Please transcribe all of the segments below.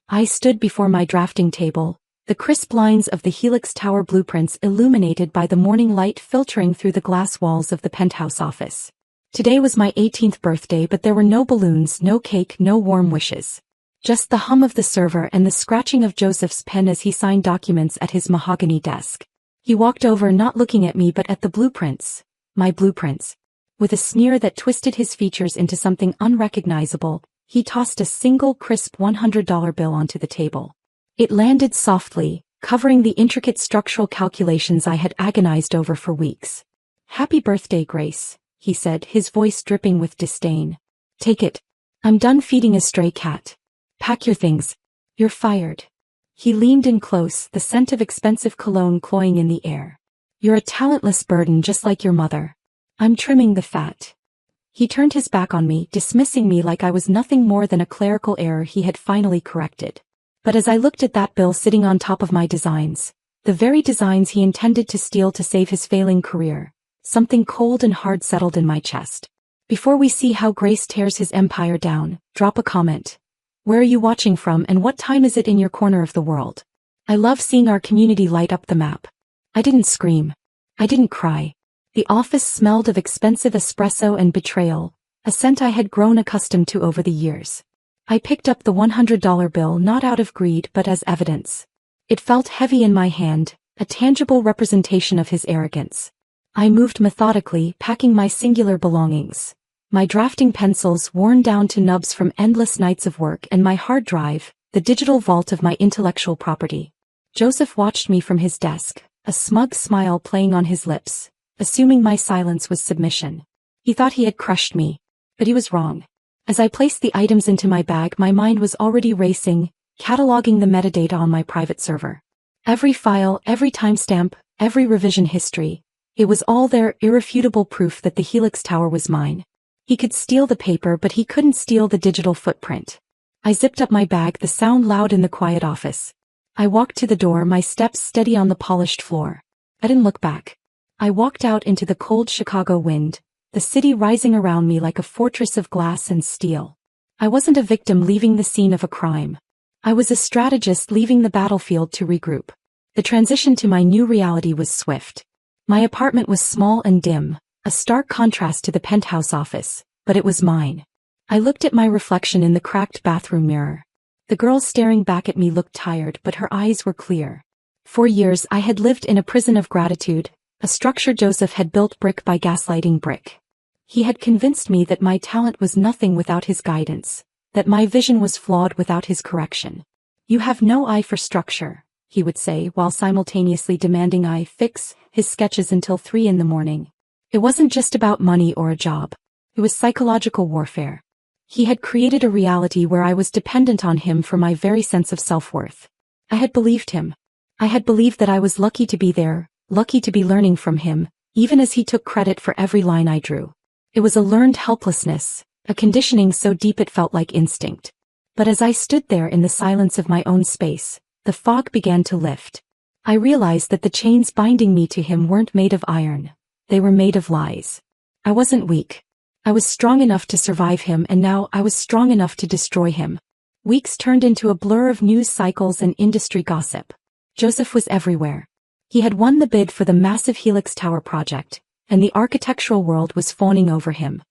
I stood before my drafting table, the crisp lines of the Helix Tower blueprints illuminated by the morning light filtering through the glass walls of the penthouse office. Today was my 18th birthday, but there were no balloons, no cake, no warm wishes. Just the hum of the server and the scratching of Joseph's pen as he signed documents at his mahogany desk. He walked over, not looking at me but at the blueprints. My blueprints. With a sneer that twisted his features into something unrecognizable, he tossed a single crisp $100 bill onto the table. It landed softly, covering the intricate structural calculations I had agonized over for weeks. "Happy birthday, Grace," he said, his voice dripping with disdain. "Take it. I'm done feeding a stray cat. Pack your things. You're fired." He leaned in close, the scent of expensive cologne cloying in the air. "You're a talentless burden just like your mother. I'm trimming the fat." He turned his back on me, dismissing me like I was nothing more than a clerical error he had finally corrected. But as I looked at that bill sitting on top of my designs, the very designs he intended to steal to save his failing career, something cold and hard settled in my chest. Before we see how Grace tears his empire down, drop a comment. Where are you watching from and what time is it in your corner of the world? I love seeing our community light up the map. I didn't scream. I didn't cry. The office smelled of expensive espresso and betrayal, a scent I had grown accustomed to over the years. I picked up the $100 bill not out of greed but as evidence. It felt heavy in my hand, a tangible representation of his arrogance. I moved methodically, packing my singular belongings. My drafting pencils worn down to nubs from endless nights of work, and my hard drive, the digital vault of my intellectual property. Joseph watched me from his desk, a smug smile playing on his lips, assuming my silence was submission. He thought he had crushed me, but he was wrong. As I placed the items into my bag, my mind was already racing, cataloging the metadata on my private server. Every file, every timestamp, every revision history. It was all there, irrefutable proof that the Helix Tower was mine. He could steal the paper, but he couldn't steal the digital footprint. I zipped up my bag, the sound loud in the quiet office. I walked to the door, my steps steady on the polished floor. I didn't look back. I walked out into the cold Chicago wind, the city rising around me like a fortress of glass and steel. I wasn't a victim leaving the scene of a crime. I was a strategist leaving the battlefield to regroup. The transition to my new reality was swift. My apartment was small and dim, a stark contrast to the penthouse office, but it was mine. I looked at my reflection in the cracked bathroom mirror. The girl staring back at me looked tired, but her eyes were clear. For years I had lived in a prison of gratitude, a structure Joseph had built brick by gaslighting brick. He had convinced me that my talent was nothing without his guidance, that my vision was flawed without his correction. "You have no eye for structure," he would say, while simultaneously demanding I fix his sketches until 3 in the morning. It wasn't just about money or a job. It was psychological warfare. He had created a reality where I was dependent on him for my very sense of self-worth. I had believed him. I had believed that I was lucky to be there, lucky to be learning from him, even as he took credit for every line I drew. It was a learned helplessness, a conditioning so deep it felt like instinct. But as I stood there in the silence of my own space, the fog began to lift. I realized that the chains binding me to him weren't made of iron. They were made of lies. I wasn't weak. I was strong enough to survive him, and now I was strong enough to destroy him. Weeks turned into a blur of news cycles and industry gossip. Joseph was everywhere. He had won the bid for the massive Helix Tower project, and the architectural world was fawning over him.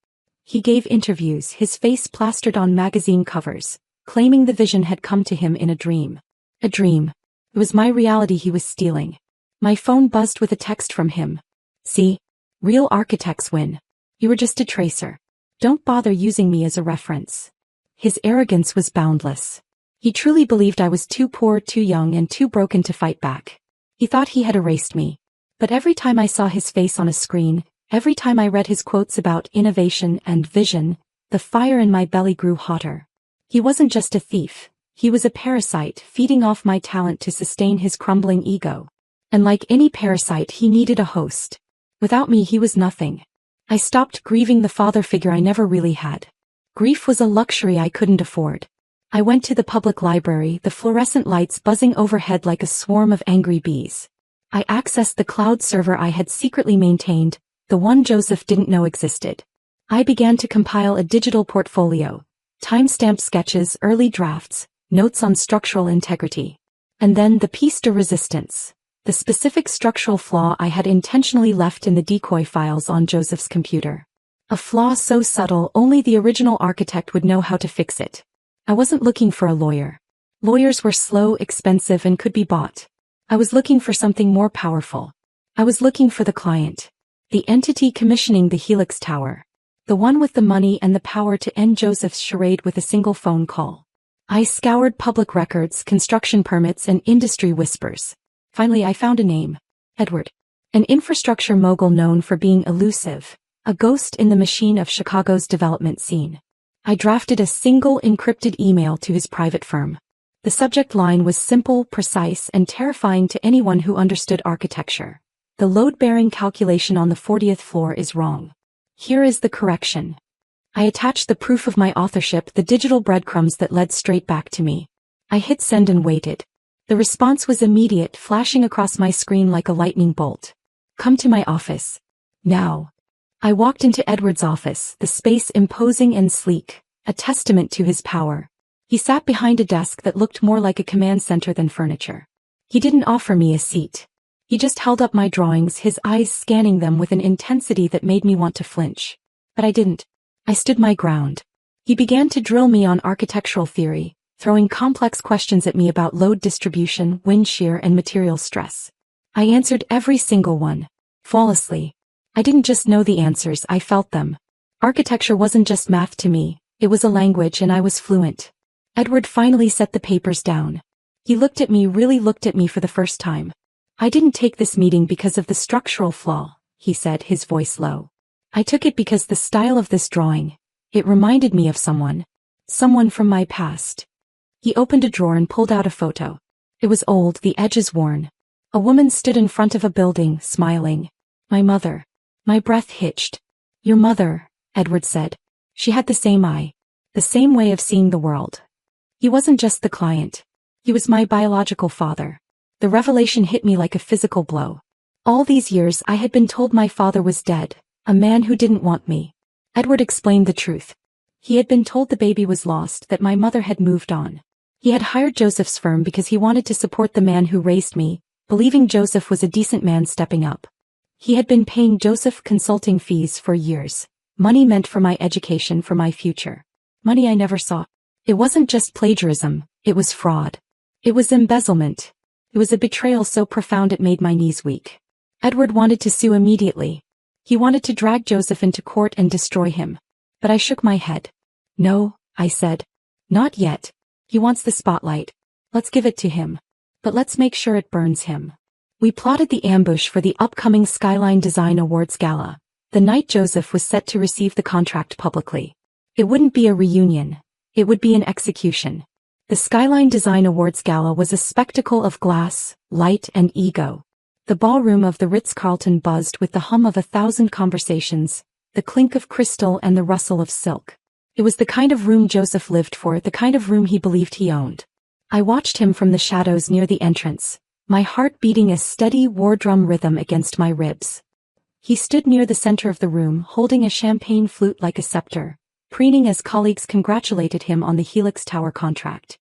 He gave interviews, his face plastered on magazine covers, claiming the vision had come to him in a dream. A dream. It was my reality he was stealing. My phone buzzed with a text from him. "See? Real architects win. You were just a tracer. Don't bother using me as a reference." His arrogance was boundless. He truly believed I was too poor, too young, and too broken to fight back. He thought he had erased me. But every time I saw his face on a screen, every time I read his quotes about innovation and vision, the fire in my belly grew hotter. He wasn't just a thief. He was a parasite, feeding off my talent to sustain his crumbling ego. And like any parasite, he needed a host. Without me, he was nothing. I stopped grieving the father figure I never really had. Grief was a luxury I couldn't afford. I went to the public library, the fluorescent lights buzzing overhead like a swarm of angry bees. I accessed the cloud server I had secretly maintained, the one Joseph didn't know existed. I began to compile a digital portfolio, timestamp sketches, early drafts, notes on structural integrity. And then the piece de resistance, the specific structural flaw I had intentionally left in the decoy files on Joseph's computer. A flaw so subtle only the original architect would know how to fix it. I wasn't looking for a lawyer. Lawyers were slow, expensive, and could be bought. I was looking for something more powerful. I was looking for the client. The entity commissioning the Helix Tower. The one with the money and the power to end Joseph's charade with a single phone call. I scoured public records, construction permits, and industry whispers. Finally, I found a name. Edward. An infrastructure mogul known for being elusive. A ghost in the machine of Chicago's development scene. I drafted a single encrypted email to his private firm. The subject line was simple, precise, and terrifying to anyone who understood architecture. The load-bearing calculation on the 40th floor is wrong. Here is the correction. I attached the proof of my authorship, the digital breadcrumbs that led straight back to me. I hit send and waited. The response was immediate, flashing across my screen like a lightning bolt. Come to my office. Now. I walked into Edward's office, the space imposing and sleek, a testament to his power. He sat behind a desk that looked more like a command center than furniture. He didn't offer me a seat. He just held up my drawings, his eyes scanning them with an intensity that made me want to flinch. But I didn't. I stood my ground. He began to drill me on architectural theory, throwing complex questions at me about load distribution, wind shear, and material stress. I answered every single one. Flawlessly. I didn't just know the answers, I felt them. Architecture wasn't just math to me, it was a language and I was fluent. Edward finally set the papers down. He looked at me, really looked at me for the first time. I didn't take this meeting because of the structural flaw, he said, his voice low. I took it because the style of this drawing, it reminded me of someone. Someone from my past. He opened a drawer and pulled out a photo. It was old, the edges worn. A woman stood in front of a building, smiling. My mother. My breath hitched. Your mother, Edward said. She had the same eye. The same way of seeing the world. He wasn't just the client. He was my biological father. The revelation hit me like a physical blow. All these years I had been told my father was dead, a man who didn't want me. Edward explained the truth. He had been told the baby was lost, that my mother had moved on. He had hired Joseph's firm because he wanted to support the man who raised me, believing Joseph was a decent man stepping up. He had been paying Joseph consulting fees for years. Money meant for my education, for my future. Money I never saw. It wasn't just plagiarism, it was fraud. It was embezzlement. It was a betrayal so profound it made my knees weak. Edward wanted to sue immediately. He wanted to drag Joseph into court and destroy him. But I shook my head. No, I said. Not yet. He wants the spotlight. Let's give it to him. But let's make sure it burns him. We plotted the ambush for the upcoming Skyline Design Awards Gala, the night Joseph was set to receive the contract publicly. It wouldn't be a reunion. It would be an execution. The Skyline Design Awards Gala was a spectacle of glass, light, and ego. The ballroom of the Ritz-Carlton buzzed with the hum of 1,000 conversations, the clink of crystal and the rustle of silk. It was the kind of room Joseph lived for, the kind of room he believed he owned. I watched him from the shadows near the entrance, my heart beating a steady war drum rhythm against my ribs. He stood near the center of the room, holding a champagne flute like a scepter, preening as colleagues congratulated him on the Helix Tower contract.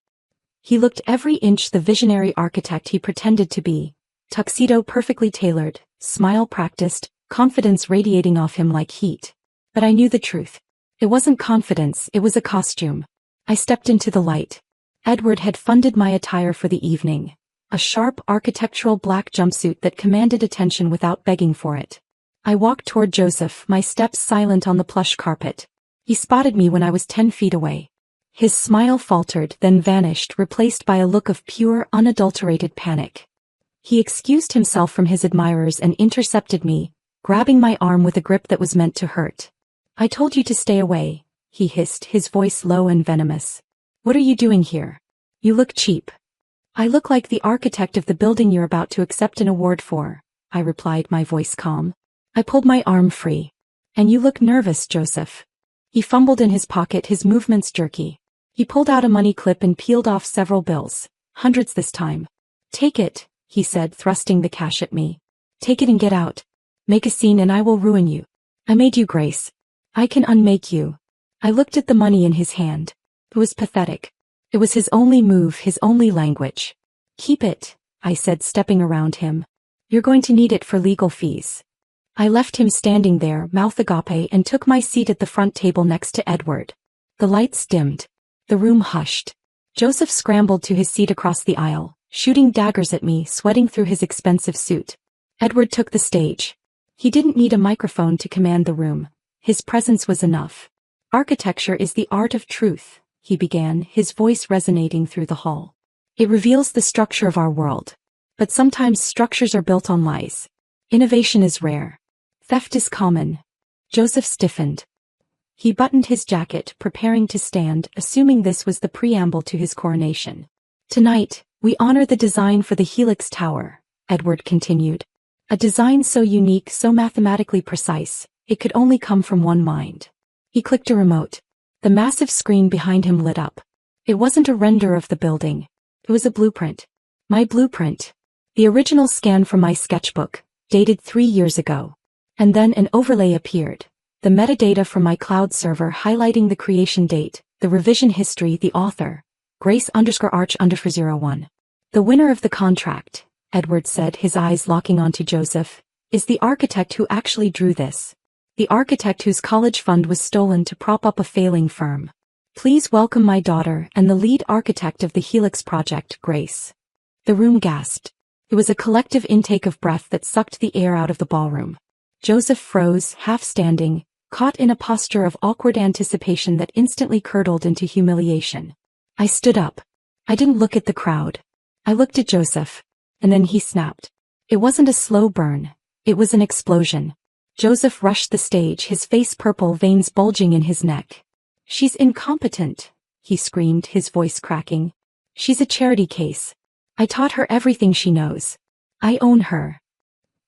He looked every inch the visionary architect he pretended to be. Tuxedo perfectly tailored, smile practiced, confidence radiating off him like heat. But I knew the truth. It wasn't confidence, it was a costume. I stepped into the light. Edward had funded my attire for the evening. A sharp architectural black jumpsuit that commanded attention without begging for it. I walked toward Joseph, my steps silent on the plush carpet. He spotted me when I was 10 feet away. His smile faltered, then vanished, replaced by a look of pure, unadulterated panic. He excused himself from his admirers and intercepted me, grabbing my arm with a grip that was meant to hurt. I told you to stay away, he hissed, his voice low and venomous. What are you doing here? You look cheap. I look like the architect of the building you're about to accept an award for, I replied, my voice calm. I pulled my arm free. And you look nervous, Joseph. He fumbled in his pocket, his movements jerky. He pulled out a money clip and peeled off several bills, hundreds this time. Take it, he said, thrusting the cash at me. Take it and get out. Make a scene and I will ruin you. I made you, Grace. I can unmake you. I looked at the money in his hand. It was pathetic. It was his only move, his only language. Keep it, I said, stepping around him. You're going to need it for legal fees. I left him standing there, mouth agape, and took my seat at the front table next to Edward. The lights dimmed. The room hushed. Joseph scrambled to his seat across the aisle, shooting daggers at me, sweating through his expensive suit. Edward took the stage. He didn't need a microphone to command the room. His presence was enough. Architecture is the art of truth, he began, his voice resonating through the hall. It reveals the structure of our world. But sometimes structures are built on lies. Innovation is rare. Theft is common. Joseph stiffened. He buttoned his jacket, preparing to stand, assuming this was the preamble to his coronation. Tonight, we honor the design for the Helix Tower, Edward continued. A design so unique, so mathematically precise, it could only come from one mind. He clicked a remote. The massive screen behind him lit up. It wasn't a render of the building. It was a blueprint. My blueprint. The original scan from my sketchbook, dated 3 years ago. And then an overlay appeared. The metadata from my cloud server highlighting the creation date, the revision history, the author, Grace_Arch_01. The winner of the contract, Edward said, his eyes locking onto Joseph, is the architect who actually drew this. The architect whose college fund was stolen to prop up a failing firm. Please welcome my daughter and the lead architect of the Helix project, Grace. The room gasped. It was a collective intake of breath that sucked the air out of the ballroom. Joseph froze, half standing, caught in a posture of awkward anticipation that instantly curdled into humiliation. I stood up. I didn't look at the crowd. I looked at Joseph. And then he snapped. It wasn't a slow burn. It was an explosion. Joseph rushed the stage, his face purple, veins bulging in his neck. She's incompetent, he screamed, his voice cracking. She's a charity case. I taught her everything she knows. I own her.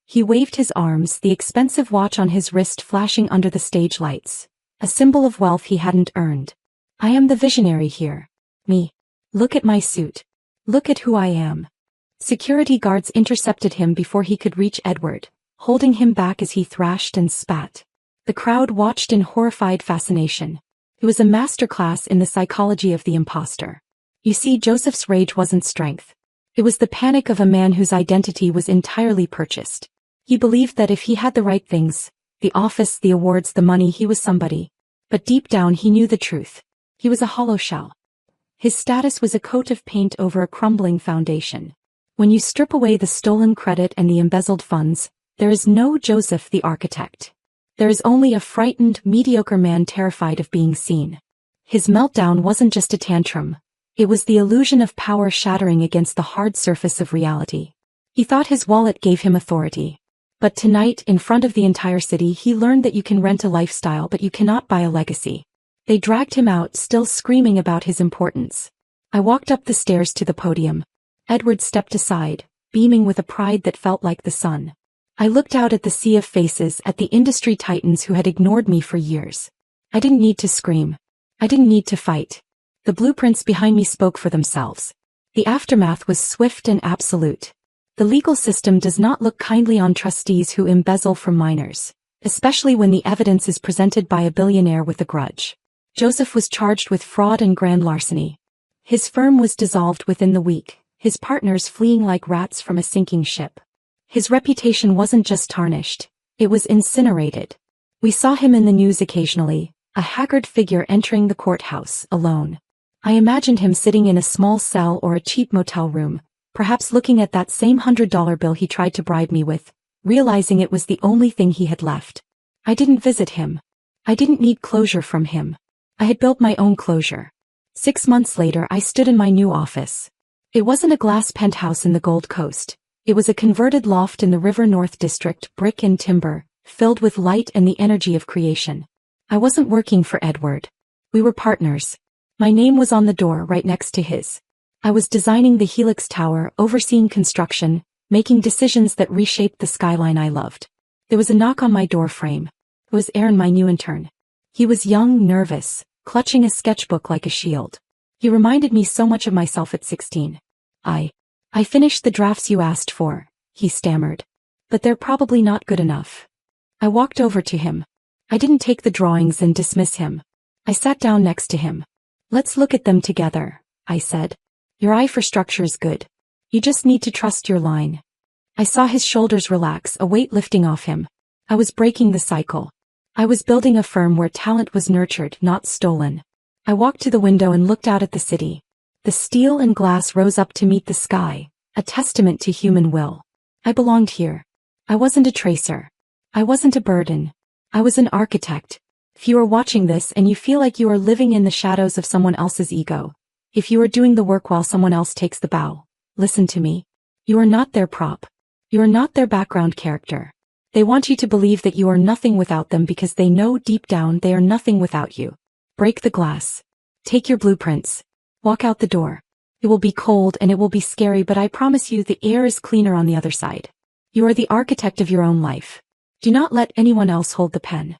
He waved his arms, the expensive watch on his wrist flashing under the stage lights. A symbol of wealth he hadn't earned. I am the visionary here. Me. Look at my suit. Look at who I am. Security guards intercepted him before he could reach Edward, holding him back as he thrashed and spat. The crowd watched in horrified fascination. It was a masterclass in the psychology of the imposter. You see, Joseph's rage wasn't strength. It was the panic of a man whose identity was entirely purchased. He believed that if he had the right things, the office, the awards, the money, he was somebody. But deep down he knew the truth. He was a hollow shell. His status was a coat of paint over a crumbling foundation. When you strip away the stolen credit and the embezzled funds, there is no Joseph the architect. There is only a frightened, mediocre man terrified of being seen. His meltdown wasn't just a tantrum. It was the illusion of power shattering against the hard surface of reality. He thought his wallet gave him authority. But tonight, in front of the entire city, he learned that you can rent a lifestyle but you cannot buy a legacy. They dragged him out, still screaming about his importance. I walked up the stairs to the podium. Edward stepped aside, beaming with a pride that felt like the sun. I looked out at the sea of faces, at the industry titans who had ignored me for years. I didn't need to scream. I didn't need to fight. The blueprints behind me spoke for themselves. The aftermath was swift and absolute. The legal system does not look kindly on trustees who embezzle from minors, especially when the evidence is presented by a billionaire with a grudge. Joseph was charged with fraud and grand larceny. His firm was dissolved within the week, his partners fleeing like rats from a sinking ship. His reputation wasn't just tarnished, it was incinerated. We saw him in the news occasionally, a haggard figure entering the courthouse, alone. I imagined him sitting in a small cell or a cheap motel room, perhaps looking at that same $100 bill he tried to bribe me with, realizing it was the only thing he had left. I didn't visit him. I didn't need closure from him. I had built my own closure. 6 months later, I stood in my new office. It wasn't a glass penthouse in the Gold Coast. It was a converted loft in the River North District, brick and timber, filled with light and the energy of creation. I wasn't working for Edward. We were partners. My name was on the door right next to his. I was designing the Helix Tower, overseeing construction, making decisions that reshaped the skyline I loved. There was a knock on my door frame. It was Aaron, my new intern. He was young, nervous, clutching a sketchbook like a shield. He reminded me so much of myself at 16. I finished the drafts you asked for, he stammered. But they're probably not good enough. I walked over to him. I didn't take the drawings and dismiss him. I sat down next to him. Let's look at them together, I said. Your eye for structure is good. You just need to trust your line. I saw his shoulders relax, a weight lifting off him. I was breaking the cycle. I was building a firm where talent was nurtured, not stolen. I walked to the window and looked out at the city. The steel and glass rose up to meet the sky, a testament to human will. I belonged here. I wasn't a tracer. I wasn't a burden. I was an architect. If you are watching this and you feel like you are living in the shadows of someone else's ego, if you are doing the work while someone else takes the bow, listen to me. You are not their prop. You are not their background character. They want you to believe that you are nothing without them because they know deep down they are nothing without you. Break the glass. Take your blueprints. Walk out the door. It will be cold and it will be scary, but I promise you the air is cleaner on the other side. You are the architect of your own life. Do not let anyone else hold the pen.